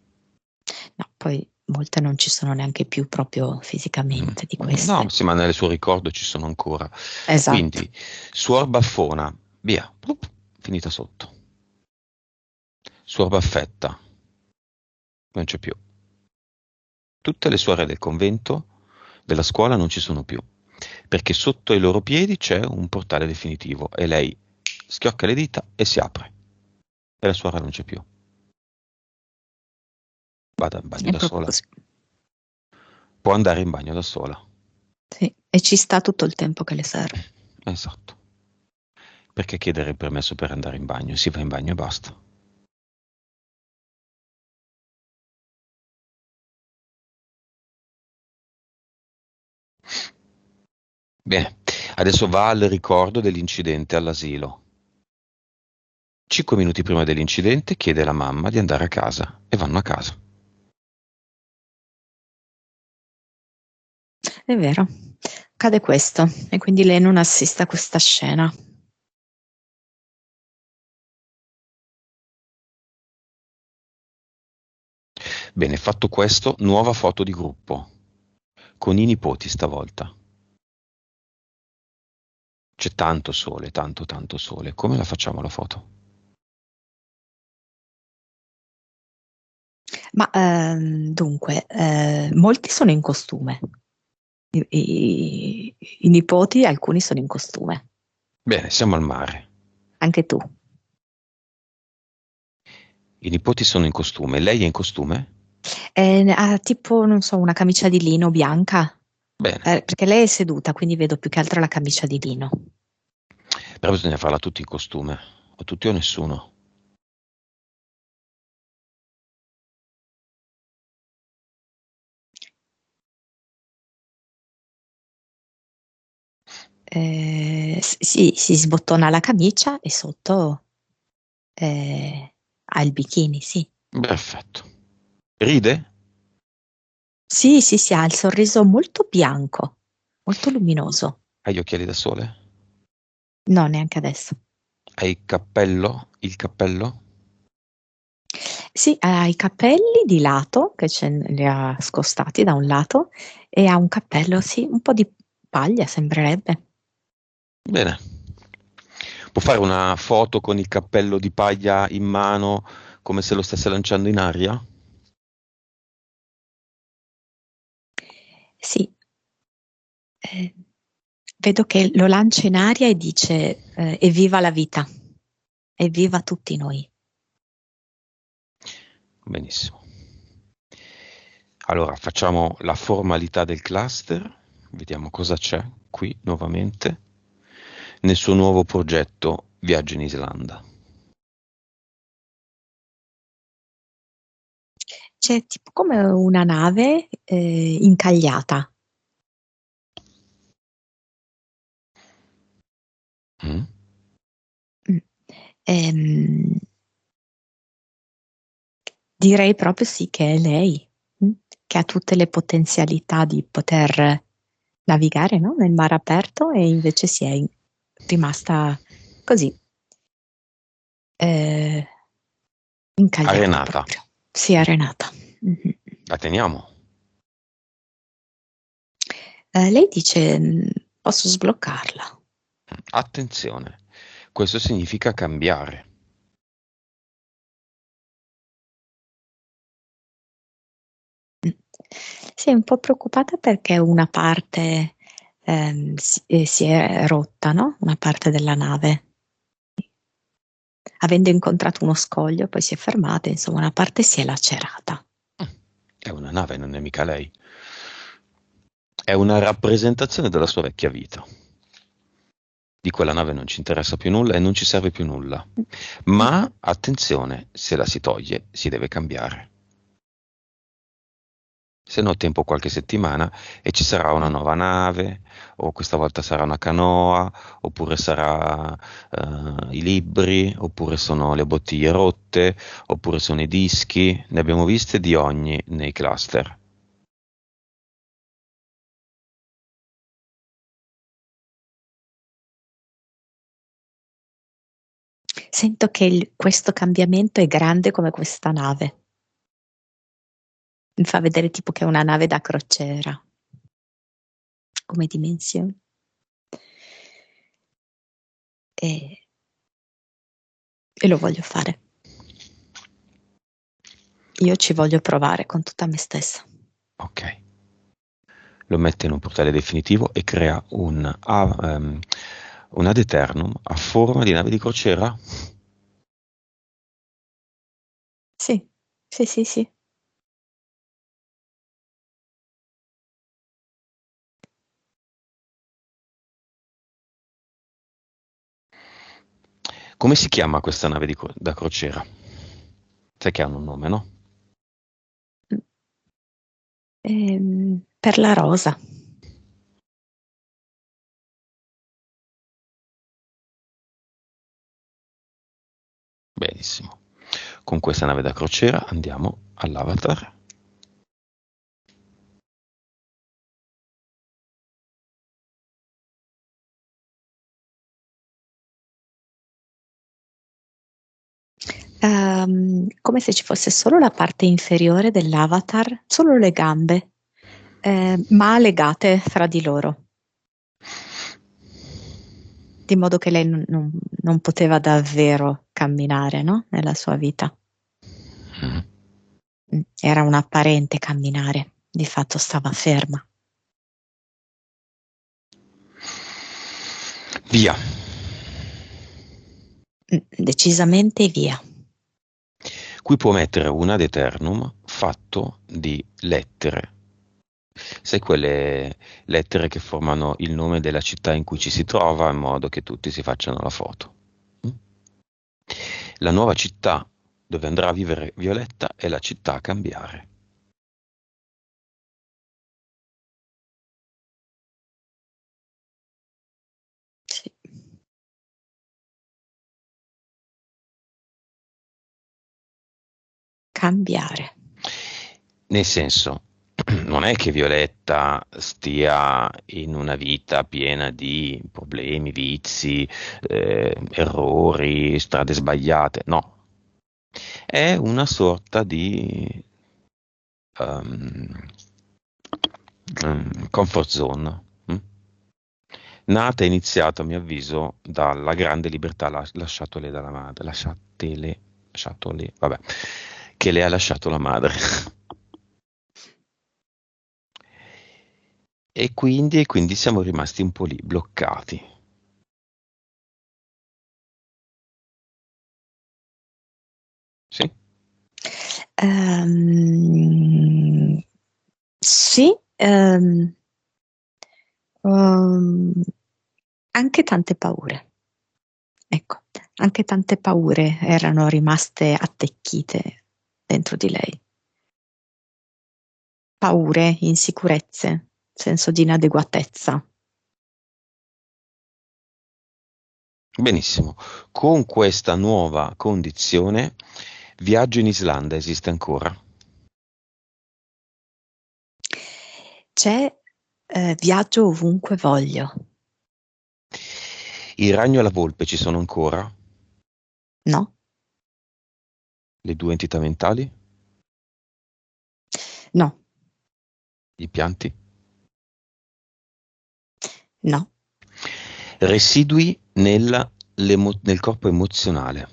No, poi molte non ci sono neanche più proprio fisicamente di queste. No, sì, ma nel suo ricordo ci sono ancora. Esatto. Quindi, suor baffona, via, plup, finita sotto. Suor baffetta, non c'è più. Tutte le suore del convento, della scuola non ci sono più, perché sotto i loro piedi c'è un portale definitivo e lei schiocca le dita e si apre. E la suora non c'è più. Vada in bagno È da proprio sola. così. Può andare in bagno da sola. Sì, e ci sta tutto il tempo che le serve. Esatto. Perché chiedere il permesso per andare in bagno? Si va in bagno e basta. Bene, adesso va al ricordo dell'incidente all'asilo. 5 minuti prima dell'incidente chiede alla mamma di andare a casa e vanno a casa. È vero, accade questo e quindi lei non assiste a questa scena. Bene, fatto questo, nuova foto di gruppo. con i nipoti stavolta. C'è tanto sole, tanto sole. Come la facciamo la foto? Ma dunque, molti sono in costume. I nipoti, alcuni sono in costume. Bene, siamo al mare. Anche tu. I nipoti sono in costume. Lei è in costume? Ha tipo, non so, una camicia di lino bianca. Bene, Perché lei è seduta, quindi vedo più che altro la camicia di lino. però bisogna farla tutti in costume. O tutti o nessuno. Sì, si sbottona la camicia e sotto ha il bikini, sì. Perfetto. Ride? Sì, sì, sì, ha il sorriso molto bianco, molto luminoso. Ha gli occhiali da sole? No, neanche adesso. Ha il cappello? Il cappello? Sì, ha i capelli di lato, che li ha scostati da un lato, e ha un cappello, sì, un po' di paglia, sembrerebbe. Bene. Può fare una foto con il cappello di paglia in mano come se lo stesse lanciando in aria? Sì, eh, vedo che lo lancia in aria e dice evviva la vita, evviva tutti noi. Benissimo. Allora, facciamo la formalità del cluster, vediamo cosa c'è qui nuovamente nel suo nuovo progetto Viaggio in Islanda. C'è tipo come una nave incagliata. Mm? Mm. Ehm, Direi proprio sì che è lei, che ha tutte le potenzialità di poter navigare, no? Nel mare aperto e invece si è rimasta così, eh, incagliata Arenata. proprio. Si è arenata. Mhm. La teniamo? Lei dice, posso sbloccarla. Attenzione, questo significa cambiare. Mm. Si è un po' preoccupata perché una parte si è rotta, no? Una parte della nave. Avendo incontrato uno scoglio, poi si è fermata, insomma, una parte si è lacerata. È una nave, non è mica lei. È una rappresentazione della sua vecchia vita. Di quella nave non ci interessa più nulla e non ci serve più nulla. Ma attenzione, se la si toglie, si deve cambiare. Se no, tempo qualche settimana e ci sarà una nuova nave, o questa volta sarà una canoa, oppure sarà i libri, oppure sono le bottiglie rotte, oppure sono i dischi. Ne abbiamo viste di ogni nei cluster. Sento che questo cambiamento è grande come questa nave. Mi fa vedere tipo che è una nave da crociera, come dimensioni. E, e lo voglio fare. Io ci voglio provare con tutta me stessa. Ok. Lo mette in un portale definitivo e crea un ad eternum a forma di nave di crociera. Sì, sì, sì, sì. Come si chiama questa nave da crociera? Sai che hanno un nome, no? Per la rosa. Benissimo. Con questa nave da crociera andiamo all'Avatar. Come se ci fosse solo la parte inferiore dell'avatar, solo le gambe, ma legate fra di loro, di modo che lei non poteva davvero camminare, no? Nella sua vita. Mm. Era un apparente camminare, di fatto stava ferma. Via. Decisamente via. Qui può mettere un ad eternum fatto di lettere. Sai quelle lettere che formano il nome della città in cui ci si trova, in modo che tutti si facciano la foto. La nuova città dove andrà a vivere Violetta è la città a cambiare. Sì. Cambiare. Nel senso, non è che Violetta stia in una vita piena di problemi, vizi, errori, strade sbagliate, no. È una sorta di um, comfort zone. Nata e iniziata, a mio avviso, dalla grande libertà lasciatole dalla madre, lasciatole, vabbè, che le ha lasciato la madre. E quindi siamo rimasti un po' lì, bloccati. Sì? Sì, um, anche tante paure. Ecco, anche tante paure erano rimaste attecchite dentro di lei. Paure, insicurezze, senso di inadeguatezza. Benissimo. Con questa nuova condizione, viaggio in Islanda esiste ancora? C'è viaggio ovunque voglio. Il ragno e la volpe ci sono ancora? No? Le due entità mentali? No? I pianti? No? Residui nel corpo emozionale.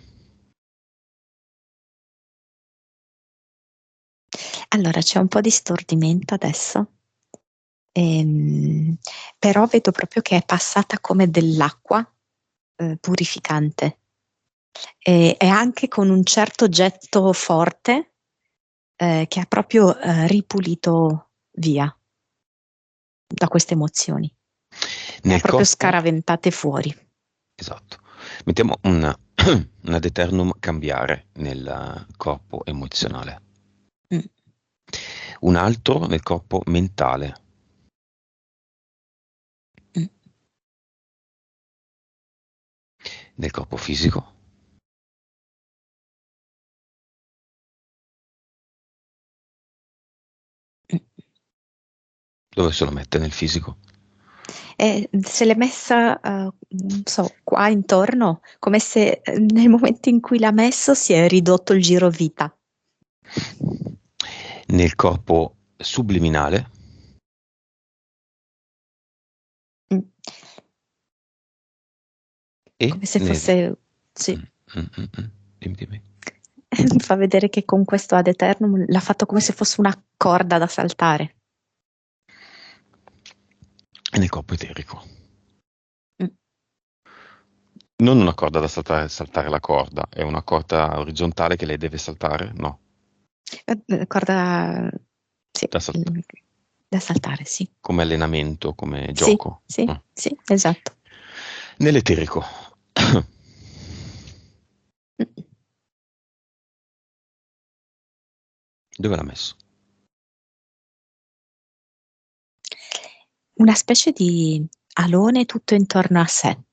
Allora c'è un po' di stordimento adesso, però vedo proprio che è passata come dell'acqua purificante e anche con un certo getto forte che ha proprio ripulito via da queste emozioni. Le ha Nel proprio corpo? scaraventate fuori. Esatto. Mettiamo un ad eternum cambiare nel corpo emozionale. Mm. Un altro nel corpo mentale. Mm. Nel corpo fisico. Mm. Dove se lo mette nel fisico? E se l'è messa, non so, qua intorno, come se nel momento in cui l'ha messo si è ridotto il giro vita. Nel corpo subliminale. Mm. E Come se nel... fosse, sì, Mm, mm, mm, mm. Dimmi. mi fa vedere che con questo ad eternum l'ha fatto come se fosse una corda da saltare. E nel corpo eterico. Mm. Non una corda da saltare, saltare la corda, è una corda orizzontale che lei deve saltare? No, Corda, sì, da saltare. da saltare, sì. Come allenamento, come Sì, gioco. sì, Mm. sì, esatto. Nell'eterico. Mm. Dove l'ha messo? Una specie di alone tutto intorno a sé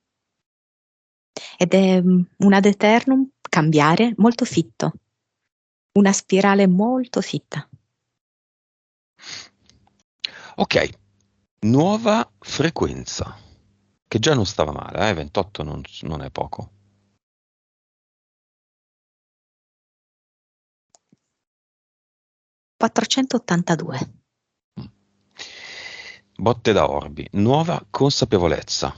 ed è un ad eternum cambiare molto fitto, una spirale molto fitta. Ok, nuova frequenza, che già non stava male, 28 non è poco. 482. Mm. Botte da Orbi, nuova consapevolezza.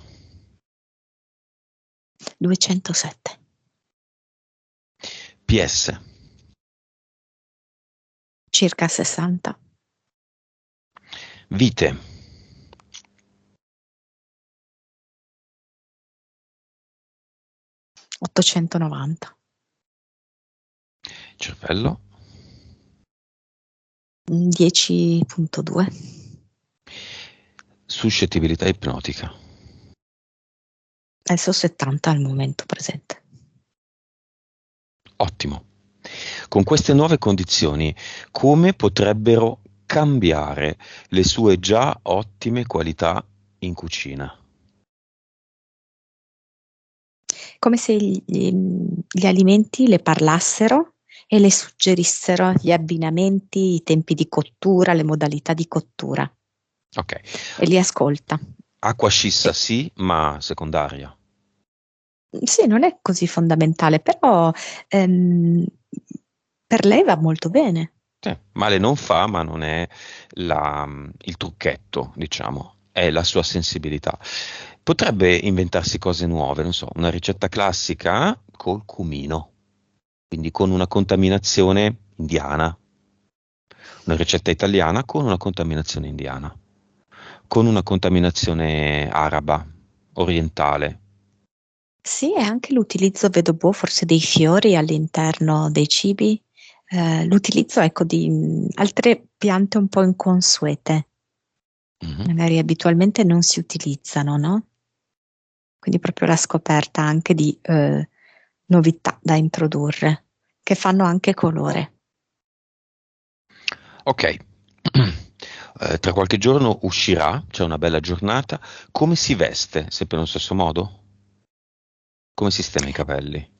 207. PS, Circa 60. vite, 890. cervello, 10.2. suscettibilità ipnotica. Adesso 70 al momento presente. Ottimo. Con queste nuove condizioni, come potrebbero cambiare le sue già ottime qualità in cucina? Come se gli alimenti le parlassero e le suggerissero gli abbinamenti, i tempi di cottura, le modalità di cottura, Ok. e li ascolta. Acqua scissa E- sì, ma secondaria. sì, non è così fondamentale, però ehm, per lei va molto bene. Male non fa, ma non è il trucchetto, diciamo, è la sua sensibilità. Potrebbe inventarsi cose nuove, non so, una ricetta classica col cumino, quindi con una contaminazione indiana, una ricetta italiana con una contaminazione indiana, con una contaminazione araba, orientale. Sì, e anche l'utilizzo, vedo forse dei fiori all'interno dei cibi, l'utilizzo ecco di altre piante un po' inconsuete, Mhm. magari abitualmente non si utilizzano, no? Quindi proprio la scoperta anche di novità da introdurre, che fanno anche colore. Ok. Tra qualche giorno uscirà, c'è una bella giornata. Come si veste? Sempre nello stesso modo? Come sistema i capelli?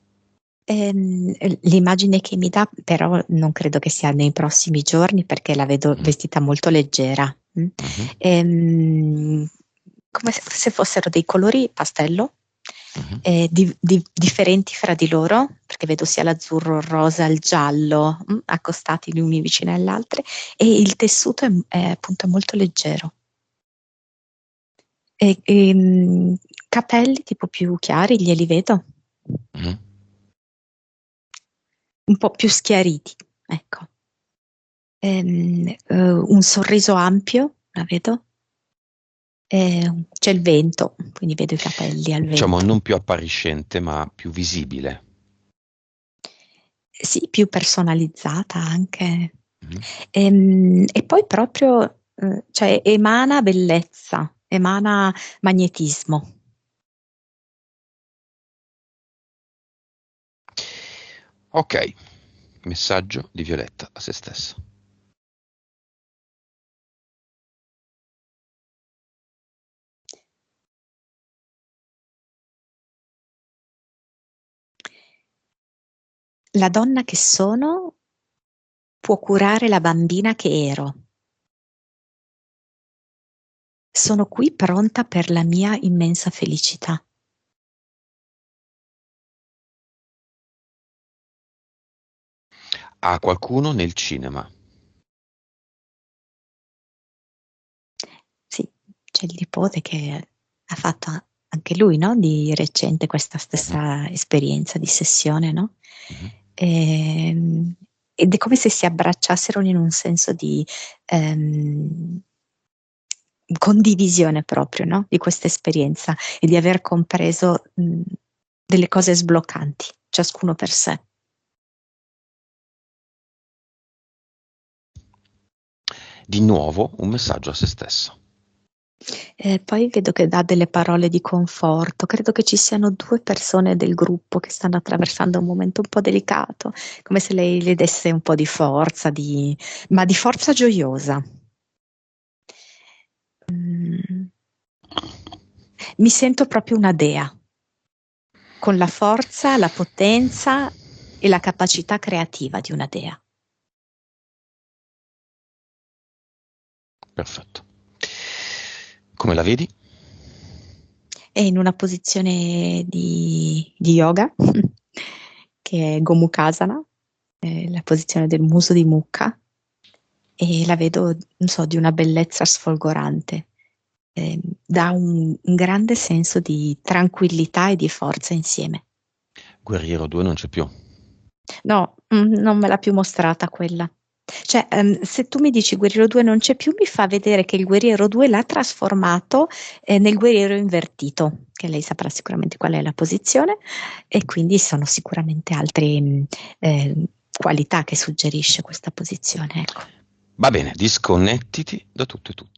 L'immagine che mi dà, però non credo che sia nei prossimi giorni perché la vedo Mhm, vestita molto leggera. mhm, Ehm, Come se fossero dei colori pastello, mhm. differenti fra di loro, perché vedo sia l'azzurro, il rosa, il giallo, accostati gli uni vicini agli altri, e il tessuto è appunto molto leggero. Capelli tipo più chiari, glieli vedo, Mhm. un po' più schiariti, ecco. Un sorriso ampio, la vedo. C'è il vento, quindi vedo i capelli al Diciamo vento. non più appariscente, ma più visibile. Sì, più personalizzata anche. Mhm. E poi proprio, cioè emana bellezza, emana magnetismo. Ok, messaggio di Violetta a se stessa. La donna che sono può curare la bambina che ero. Sono qui pronta per la mia immensa felicità. Ha qualcuno nel cinema. Sì, c'è il nipote che ha fatto anche lui, no? Di recente questa Mhm, stessa esperienza di sessione, no? mhm. Ehm, Ed è come se si abbracciassero in un senso di ehm, condivisione proprio, no? Di questa esperienza e di aver compreso delle cose sbloccanti, ciascuno per sé. Di nuovo un messaggio a se stessa. Poi vedo che dà delle parole di conforto. Credo che ci siano due persone del gruppo che stanno attraversando un momento un po' delicato, come se lei le desse un po' di forza, ma di forza gioiosa. Mm, Mi sento proprio una dea, con la forza, la potenza e la capacità creativa di una dea. Perfetto. Come la vedi? È in una posizione di yoga, che è Gomukhasana, la posizione del muso di mucca, e la vedo, non so, di una bellezza sfolgorante, dà un grande senso di tranquillità e di forza insieme. Guerriero 2 non c'è più. No, non me l'ha più mostrata quella. Cioè, se tu mi dici Guerriero 2 non c'è più, mi fa vedere che il Guerriero 2 l'ha trasformato nel Guerriero invertito, che lei saprà sicuramente qual è la posizione, e quindi sono sicuramente altre qualità che suggerisce questa posizione, ecco. Va bene, disconnettiti da tutto e tutto.